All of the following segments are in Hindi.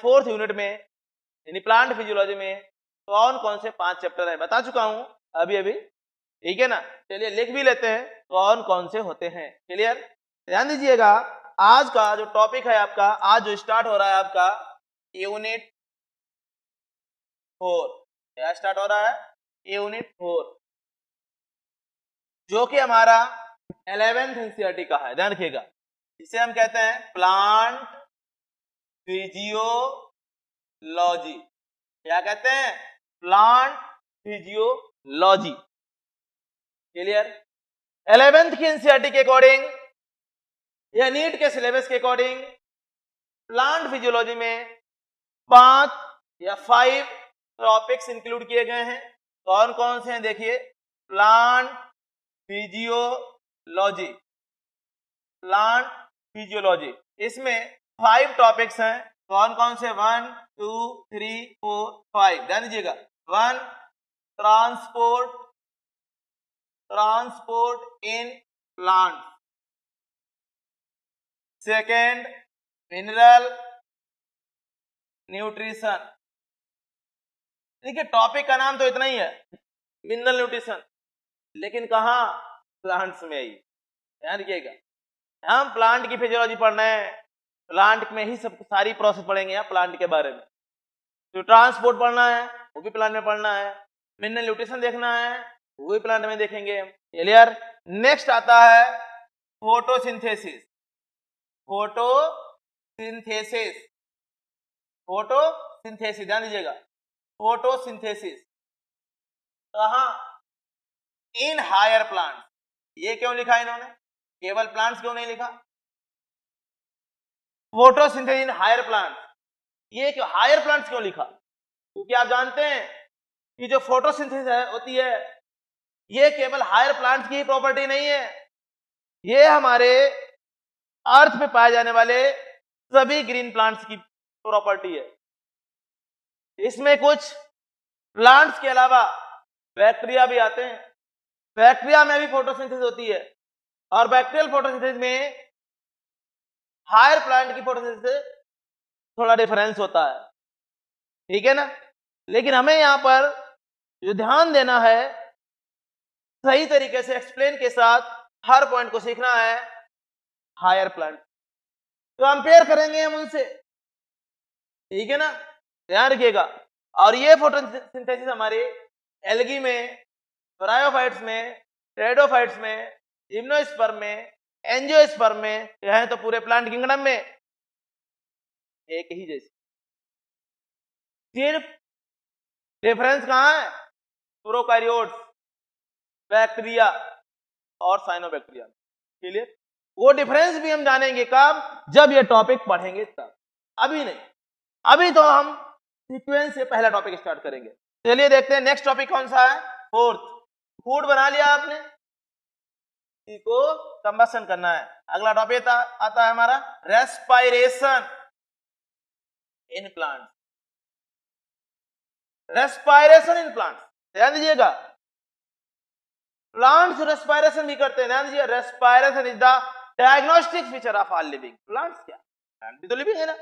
4th यूनिट में यानी प्लांट फिजियोलॉजी में कौन कौन से 5 चैप्टर है बता चुका हूं अभी अभी, ठीक है ना। चलिए लिख भी लेते हैं कौन कौन से होते हैं। क्लियर, ध्यान दीजिएगा। आज का जो टॉपिक है आपका, आज जो स्टार्ट हो रहा है आपका यूनिट 4, क्या स्टार्ट हो रहा है? यूनिट 4, जो कि हमारा 11th एनसीईआरटी का है। ध्यान रखिएगा, इसे हम कहते हैं प्लांट फिजियोलॉजी। क्या कहते हैं? Plant physiology. क्लियर, 11th की एनसीईआरटी के अकॉर्डिंग या नीट के सिलेबस के अकॉर्डिंग प्लांट फिजियोलॉजी में 5 या 5 टॉपिक्स इंक्लूड किए गए हैं। कौन कौन से हैं देखिए, प्लांट फिजियोलॉजी, प्लांट फिजियोलॉजी, इसमें 5 टॉपिक्स हैं। कौन कौन से? 1 2 3 4 5। ध्यान दीजिएगा। 1 transport in plant, second mineral nutrition. देखिए टॉपिक का नाम तो इतना ही है, मिनरल न्यूट्रिशन, लेकिन कहां? प्लांट्स में ही। ध्यान रखिएगा, हम प्लांट की फिजियोलॉजी पढ़ रहे हैं, प्लांट में ही सब सारी प्रोसेस पढ़ेंगे यहाँ प्लांट के बारे में। तो ट्रांसपोर्ट पढ़ना है वो भी प्लांट में पढ़ना है, मिनरल न्यूट्रिशन देखना है वो भी प्लांट में देखेंगे। क्लियर। नेक्स्ट आता है फोटोसिंथेसिस। फोटोसिंथेसिस, फोटोसिंथेसिस, ध्यान दीजिएगा, फोटोसिंथेसिस कहां? In higher plant. ये क्यों लिखा इन्होंने, केवल प्लांट्स क्यों नहीं लिखा? फोटोसिंथेसिस इन हायर प्लांट, ये क्यों हायर प्लांट्स क्यों लिखा? क्योंकि आप जानते हैं कि जो फोटोसिंथेसिस होती है ये केवल हायर प्लांट्स की ही प्रॉपर्टी नहीं है, ये हमारे अर्थ पे पाए जाने वाले सभी ग्रीन प्लांट्स की प्रॉपर्टी है। इसमें कुछ प्लांट्स के अलावा बैक्टीरिया भी आते हैं, बैक्टीरिया में भी फोटोसिंथेसिस होती है, और बैक्टीरियल फोटोसिंथेसिस में हायर प्लांट की फोटोसिंथेसिस से थोड़ा डिफरेंस होता है, ठीक है ना। लेकिन हमें यहां पर जो ध्यान देना है, सही तरीके से एक्सप्लेन के साथ हर पॉइंट को सीखना है। हायर प्लांट कंपेयर करेंगे हम उनसे, ठीक है ना, ध्यान रखिएगा। और ये फोटोसिंथेसिस हमारे एल्गी में, ब्रायोफाइट्स में, टेरिडोफाइट्स में, जिम्नोस्पर्म में, एंजियोस्पर्म में, कहें तो पूरे प्लांट किंगडम में एक ही जैसी। सिर्फ डिफरेंस कहां है? प्रोकैरियोट्स, बैक्टीरिया और साइनोबैक्टीरिया। क्लियर, वो डिफरेंस भी हम जानेंगे कब? जब ये टॉपिक पढ़ेंगे तब, अभी नहीं। अभी तो हम सीक्वेंस से पहला टॉपिक स्टार्ट करेंगे। चलिए देखते हैं नेक्स्ट टॉपिक कौन सा है। 4th, फूड बना लिया आपने, को कंबशन करना है। अगला टॉपिक आता है हमारा respiration in plant, respiration in plant. ध्यान दीजिएगा, प्लांट्स रेस्पायरेशन भी करते हैं। ध्यान दीजिए, respiration is the diagnostic feature of all living plants. क्या प्लांट भी तो लिविंग है ना।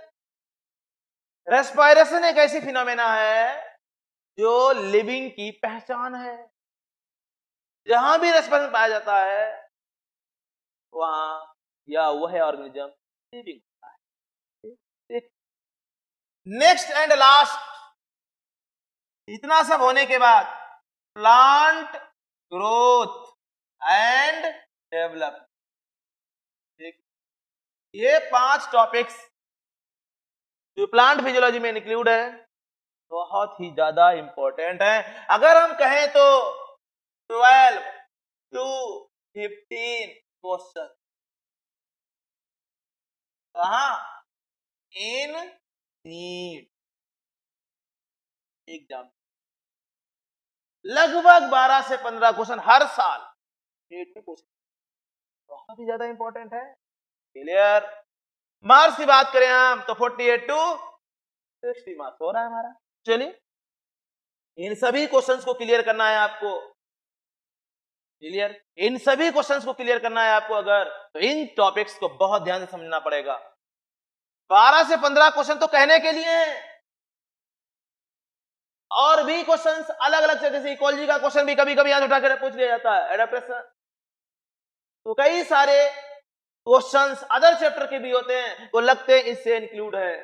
रेस्पायरेशन एक ऐसी फिनोमेना है जो लिविंग की पहचान है। जहां भी रेस्पायरेशन पाया जाता है वहां या वह ऑर्गेनिज्म लिविंग होता है। नेक्स्ट एंड लास्ट, इतना सब होने के बाद प्लांट ग्रोथ एंड डेवलपमेंट, ये 5 टॉपिक्स जो प्लांट फिजियोलॉजी में इंक्लूड है बहुत ही ज्यादा इंपॉर्टेंट है। अगर हम कहें तो 12 to 15 क्वेश्चन कहां? इन नीट एग्जाम, लगभग 12 से 15 क्वेश्चन हर साल नीट में पूछे, बहुत ही ज्यादा इंपॉर्टेंट है। क्लियर। मार्क्स की बात करें हम तो 48 to 60 मार्क्स हो रहा है हमारा। चलिए इन सभी क्वेश्चंस को क्लियर करना है आपको। क्लियर, इन सभी क्वेश्चंस को क्लियर करना है आपको अगर, तो इन टॉपिक्स को बहुत ध्यान से समझना पड़ेगा। 12 से 15 क्वेश्चन तो कहने के लिए हैं, और भी क्वेश्चंस अलग अलग से, जैसे इकोलॉजी का क्वेश्चन भी कभी कभी यहां उठा कर पूछ लिया जाता है, एडेप्टेशन। तो कई सारे क्वेश्चंस अदर चैप्टर के भी होते हैं, वो लगते हैं इससे इंक्लूड है,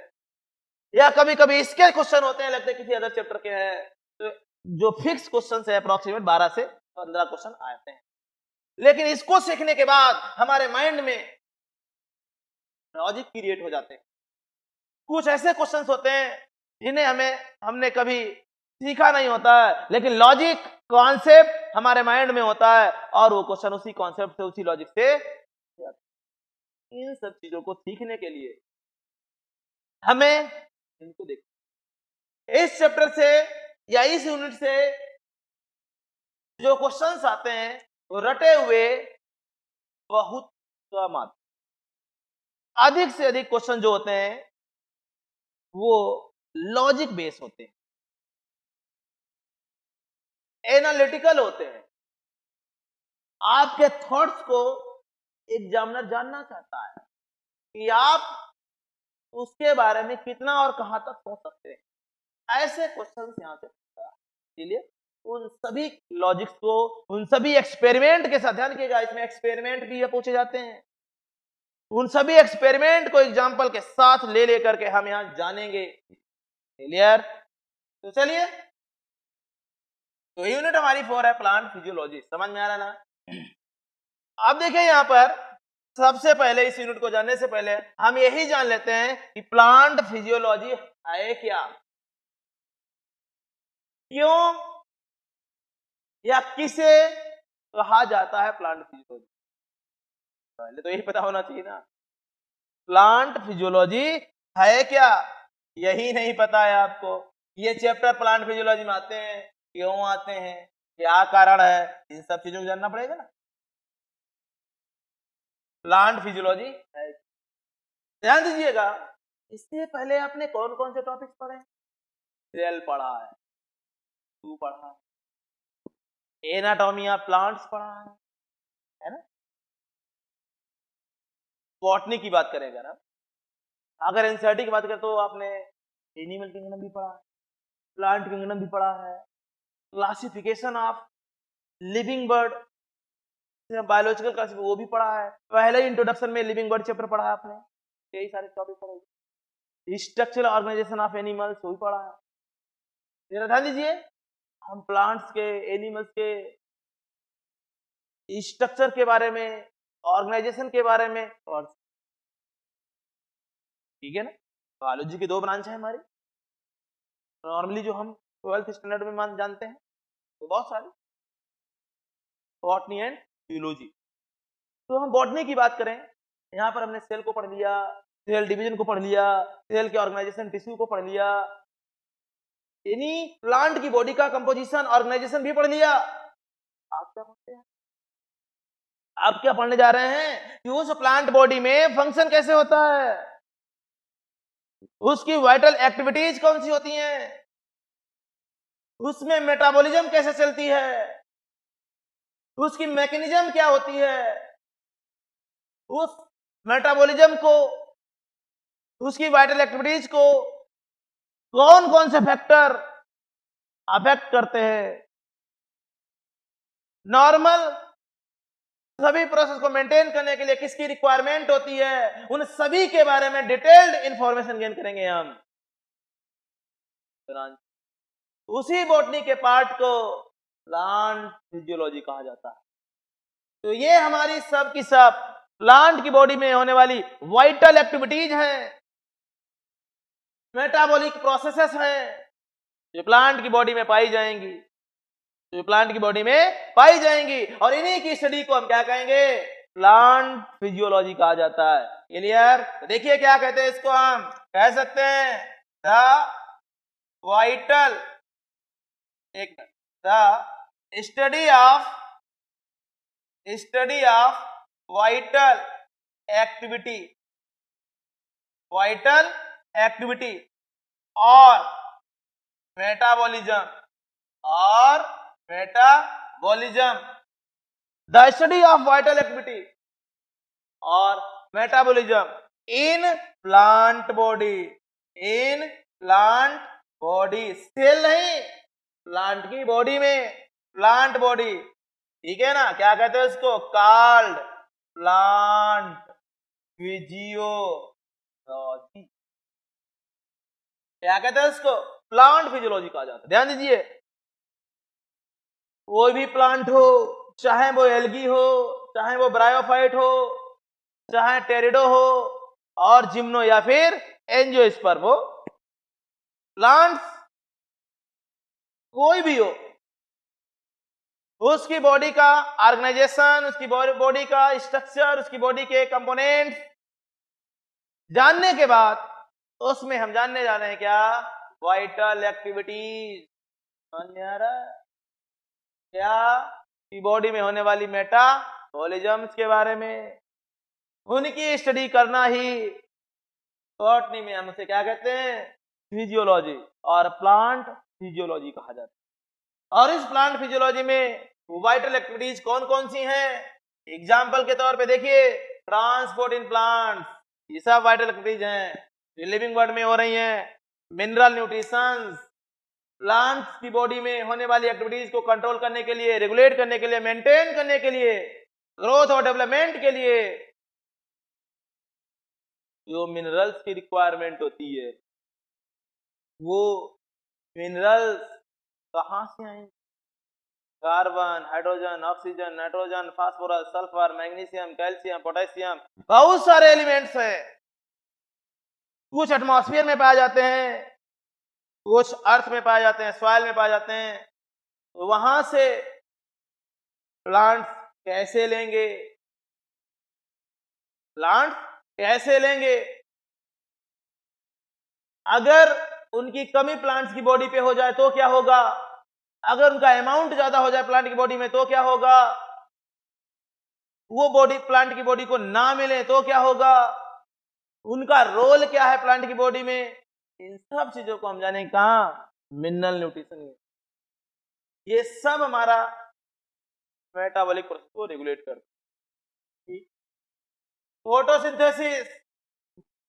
या कभी कभी इसके क्वेश्चन होते हैं लगते हैं किसी अदर चैप्टर के हैं। तो जो फिक्स क्वेश्चन है अप्रोक्सीमेट 12 से 15 क्वेश्चन आते हैं। लेकिन इसको सीखने के बाद हमारे माइंड में लॉजिक क्रिएट हो जाते हैं। कुछ ऐसे क्वेश्चंस होते हैं जिन्हें हमने कभी सीखा नहीं होता है, लेकिन लॉजिक कॉन्सेप्ट हमारे माइंड में होता है, और वो क्वेश्चन उसी कॉन्सेप्ट से, उसी लॉजिक से। इन सब चीजों को सीखने के लिए हमें इनको देखना, इस चैप्टर से या इस यूनिट से जो क्वेश्चंस आते हैं वो रटे हुए बहुत कम आते, अधिक से अधिक क्वेश्चन जो होते हैं वो लॉजिक बेस होते हैं, एनालिटिकल होते हैं। आपके थॉट्स को एग्जामिनर जानना चाहता है कि आप उसके बारे में कितना और कहां तक सोच सकते हैं। ऐसे क्वेश्चंस यहां से पूछता है, इसलिए उन सभी लॉजिक्स को, उन सभी एक्सपेरिमेंट के साथ ध्यान कीजिएगा, इसमें एक्सपेरिमेंट भी पूछे जाते हैं। उन सभी एक्सपेरिमेंट को एग्जाम्पल के साथ ले लेकर के हम यहां जानेंगे। क्लियर? तो चलिए, तो यूनिट हमारी 4 है प्लांट फिजियोलॉजी। समझ में आ रहा ना? अब देखिए यहां पर सबसे पहले इस यूनिट को जानने से पहले हम यही जान लेते हैं कि प्लांट फिजियोलॉजी है क्या, क्यों या किसे कहा जाता है प्लांट फिजियोलॉजी। पहले तो यही पता होना चाहिए ना, प्लांट फिजियोलॉजी है क्या। यही नहीं पता है आपको, ये चैप्टर प्लांट फिजियोलॉजी में आते हैं, क्यों आते हैं, क्या कारण है, इन सब चीजों को जानना पड़ेगा ना। प्लांट फिजियोलॉजी है, ध्यान दीजिएगा। इससे पहले आपने कौन कौन से टॉपिक्स पढ़े? सेल पढ़ा है, पढ़ा है, एनाटॉमी ऑफ प्लांट्स पढ़ा है ना। बॉटनी की बात करें अगर एनसीईआरटी की बात करें तो आपने एनिमल किंगडम भी पढ़ा है, प्लांट किंगडम भी पढ़ा है, classification of living bird, biological classification वो भी पढ़ा है। पहले ही इंट्रोडक्शन में लिविंग बर्ड चैप्टर पढ़ा है आपने, कई सारे टॉपिक पढ़े। स्ट्रक्चरल ऑर्गेनाइजेशन ऑफ एनिमल्स वो भी पढ़ा है। जरा ध्यान दीजिए, हम प्लांट्स के, एनिमल्स के स्ट्रक्चर के बारे में, ऑर्गेनाइजेशन के बारे में, और ठीक है ना। बायोलॉजी की 2 ब्रांच है हमारी, नॉर्मली जो हम 12th स्टैंडर्ड में जानते हैं, तो बहुत सारी, बॉटनी एंड जियोलॉजी। तो हम बॉटनी की बात करें, यहाँ पर हमने सेल को पढ़ लिया, सेल डिवीजन को पढ़ लिया, सेल के ऑर्गेनाइजेशन टिश्यू को पढ़ लिया, यानी प्लांट की बॉडी का कंपोजिशन, ऑर्गेनाइजेशन भी पढ़ लिया। आप क्या पढ़ते हैं? आप क्या पढ़ने जा रहे हैं कि उस प्लांट बॉडी में फंक्शन कैसे होता है, उसकी वाइटल एक्टिविटीज कौन सी होती हैं, उसमें मेटाबॉलिज्म कैसे चलती है, उसकी मैकेनिज्म क्या होती है, उस मेटाबॉलिज्म को, उसकी वाइटल एक्टिविटीज को कौन कौन से फैक्टर अफेक्ट करते हैं। नॉर्मल सभी प्रोसेस को मेंटेन करने के लिए किसकी रिक्वायरमेंट होती है, उन सभी के बारे में डिटेल्ड इंफॉर्मेशन गेन करेंगे हम। उसी बॉटनी के पार्ट को प्लांट फिजियोलॉजी कहा जाता है। तो ये हमारी सब की सब प्लांट की बॉडी में होने वाली वाइटल एक्टिविटीज हैं, मेटाबॉलिक प्रोसेसेस हैं, जो प्लांट की बॉडी में पाई जाएंगी, जो प्लांट की बॉडी में पाई जाएंगी, और इन्हीं की स्टडी को हम क्या कहेंगे, प्लांट फिजियोलॉजी कहा जाता है। क्लियर? तो देखिए क्या कहते हैं इसको, हम कह सकते हैं द वाइटल, एक the study of vital activity, vital activity और metabolism, the study of vital activity और metabolism in plant body, in plant body, cell नहीं, प्लांट की बॉडी में, प्लांट बॉडी, ठीक है ना। क्या कहते हैं इसको, कॉल्ड प्लांट फिजियोलॉजी, क्या कहते हैं इसको, प्लांट फिजियोलॉजी कहा जाता है। ध्यान दीजिए, कोई भी प्लांट हो, चाहे वो एल्गी हो, चाहे वो ब्रायोफाइट हो, चाहे टेरिडो हो, और जिम्नो या फिर एंजियोस्पर्म हो, प्लांट्स कोई भी हो, उसकी बॉडी का ऑर्गेनाइजेशन, उसकी बॉडी का स्ट्रक्चर, उसकी बॉडी के कंपोनेंट्स जानने के बाद उसमें हम जानने जा रहे हैं क्या, वाइटल एक्टिविटीज। समझ में आ रहा है क्या, की बॉडी में होने वाली मेटाबॉलिज्म्स के बारे में, उनकी स्टडी करना ही बॉटनी में हम उसे क्या कहते हैं, फिजियोलॉजी और प्लांट फिजियोलॉजी कहा जाता है। और इस प्लांट फिजियोलॉजी में वाइटल एक्टिविटीज कौन कौन सी हैं, एग्जाम्पल के तौर पे देखिए, ट्रांसपोर्ट इन प्लांट्स, ये सब वाइटल एक्टिविटीज हैं जो लिविंग वर्ल्ड में हो रही हैं। मिनरल न्यूट्रिशन, प्लांट्स की बॉडी में होने वाली एक्टिविटीज को कंट्रोल करने के लिए, रेगुलेट करने के लिए, मेंटेन करने के लिए, ग्रोथ और डेवलपमेंट के लिए जो मिनरल्स की रिक्वायरमेंट होती है, वो मिनरल्स कहाँ से आएंगे, carbon, hydrogen, oxygen, nitrogen, phosphorus, sulphur, magnesium, calcium, potassium, बहुत सारे एलिमेंट्स हैं। कुछ एटमॉस्फेयर में पाए जाते हैं, कुछ अर्थ में पाए जाते हैं, सॉइल में पाए जाते हैं। तो वहां से प्लांट्स कैसे लेंगे, प्लांट्स कैसे लेंगे, अगर उनकी कमी प्लांट्स की बॉडी पे हो जाए तो क्या होगा, अगर उनका अमाउंट ज्यादा हो जाए प्लांट की बॉडी में तो क्या होगा, वो बॉडी प्लांट की बॉडी को ना मिले तो क्या होगा, उनका रोल क्या है प्लांट की बॉडी में, इन सब चीजों को हम जाने कहां, मिनरल न्यूट्रिशन में। ये सब हमारा मेटाबॉलिक प्रोसेस को रेगुलेट करता है। फोटोसिंथेसिस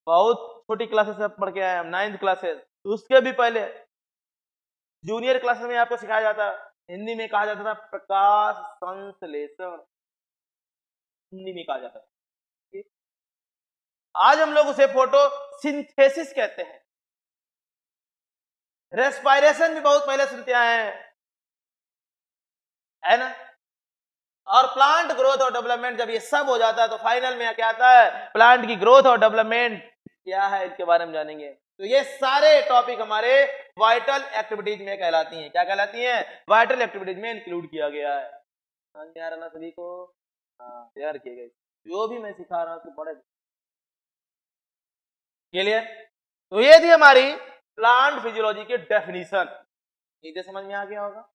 बहुत छोटी क्लासेस से पढ़ के आए हम, 9th क्लासेस, उसके भी पहले जूनियर क्लासेस में आपको सिखाया जाता, हिंदी में कहा जाता था प्रकाश संश्लेषण, हिंदी में कहा जाता था। आज हम लोग उसे फोटोसिंथेसिस कहते हैं। रेस्पायरेशन भी बहुत पहले सुनते आए हैं, है ना। और प्लांट ग्रोथ और डेवलपमेंट, जब ये सब हो जाता है तो फाइनल में क्या आता है, प्लांट की ग्रोथ और डेवलपमेंट क्या है, इनके बारे में जानेंगे। तो ये सारे टॉपिक हमारे वाइटल एक्टिविटीज में कहलाती हैं। क्या कहलाती हैं, वाइटल एक्टिविटीज में इंक्लूड किया गया है। समझ में आ रहा ना सभी को, हाँ तैयार किए गए, जो भी मैं सिखा रहा हूँ तो बड़े क्लियर। तो ये थी हमारी प्लांट फिजियोलॉजी की डेफिनेशन, इसे समझ में आ गया होगा।